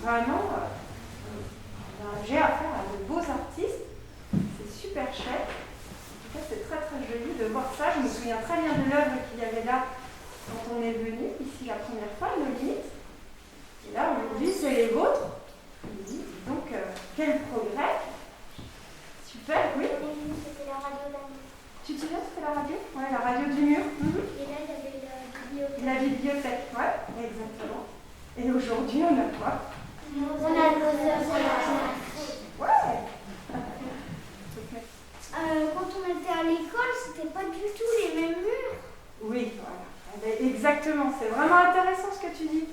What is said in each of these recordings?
vraiment, j'ai affaire à de beaux artistes. C'est super chouette. En tout cas, c'est très très joli de voir ça. Je me souviens très bien de l'œuvre qu'il y avait là quand on est venu, ici la première fois, nos limites. Et là, aujourd'hui, c'est les vôtres. Donc, quel progrès. Super, oui. C'était la radio là. Tu te souviens, c'était la radio? Ouais, la radio du mur. Et là, il y avait la bibliothèque. La bibliothèque, ouais, exactement. Et aujourd'hui, on a quoi? On a nos heures. Ouais. Quand on était à l'école, c'était pas du tout les mêmes murs. Oui, voilà. Exactement, c'est vraiment intéressant ce que tu dis.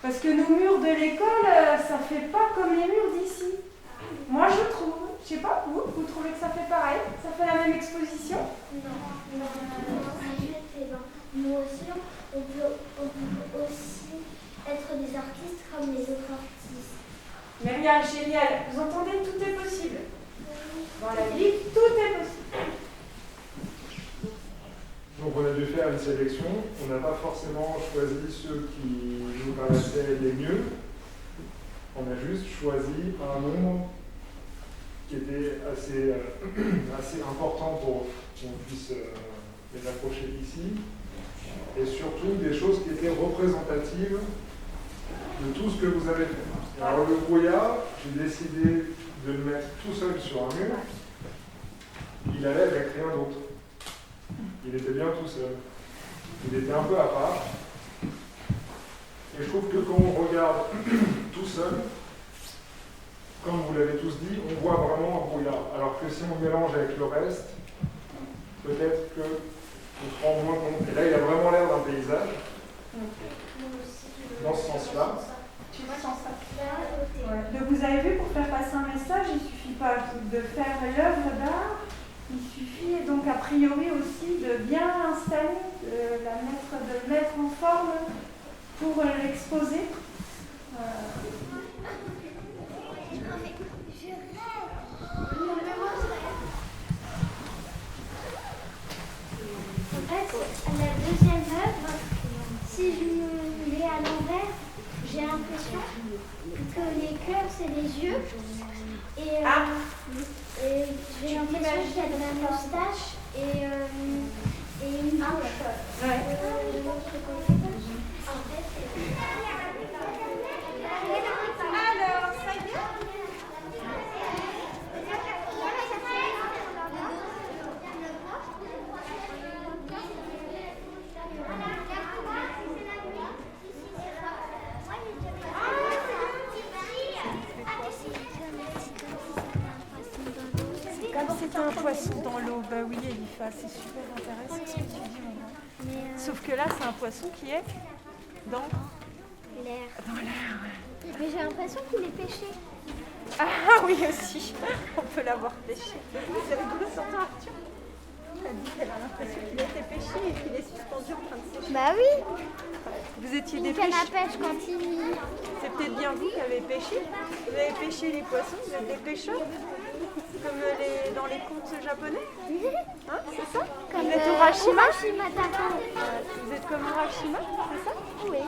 Parce que nos murs de l'école, ça fait pas comme les murs d'ici. Moi, je trouve. Je sais pas, vous trouvez que ça fait pareil? Ça fait la même exposition? Non, nous aussi, on peut aussi être des artistes comme les autres artistes. Myriam, génial. Vous entendez? Tout est possible. Dans la vie, tout est possible. Donc on a dû faire une sélection. On n'a pas forcément choisi ceux qui nous paraissaient les mieux. On a juste choisi un nombre qui était assez important pour qu'on puisse les approcher ici. Et surtout des choses qui étaient représentatives de tout ce que vous avez fait. Alors le brouillard, j'ai décidé de le mettre tout seul sur un mur. Il allait avec rien d'autre. Il était bien tout seul. Il était un peu à part. Et je trouve que quand on regarde tout seul, comme vous l'avez tous dit, on voit vraiment un brouillard. Alors que si on mélange avec le reste, peut-être qu'on se rend moins compte. Et là, il a vraiment l'air d'un paysage. Dans ce sens-là. Tu vois, sans ça. Ouais. Donc vous avez vu, pour faire passer un message, il ne suffit pas de faire l'œuvre d'art. Il suffit donc a priori aussi de bien l'installer, de le mettre en forme pour l'exposer. En fait, la deuxième œuvre, si je me mets à l'envers, j'ai l'impression que les cœurs, c'est les yeux. Et j'ai l'impression qu'il y a de la moustache et une bouche. Alors, ça y est. Comme c'était un poisson dans l'eau, bah oui, Elifa, c'est super intéressant ce que tu dis, maman. Sauf que là, c'est un poisson qui est dans L'air. Dans l'air, ouais. Mais j'ai l'impression qu'il est pêché. Ah oui, aussi. On peut l'avoir pêché. C'est rigolo, surtout Arthur. Elle dit qu'elle a l'impression qu'il a été pêché et qu'il est suspendu en train de sécher. Bah oui. Vous étiez des Une canne à pêcheurs. pêche quand il... C'est peut-être bien vous qui avez pêché. Vous avez pêché les poissons, vous êtes des pêcheurs. Comme dans les contes japonais. Hein, c'est ça? Comme vous êtes Urashima. Urashima Taro. Vous êtes comme Urashima, c'est ça? Oui.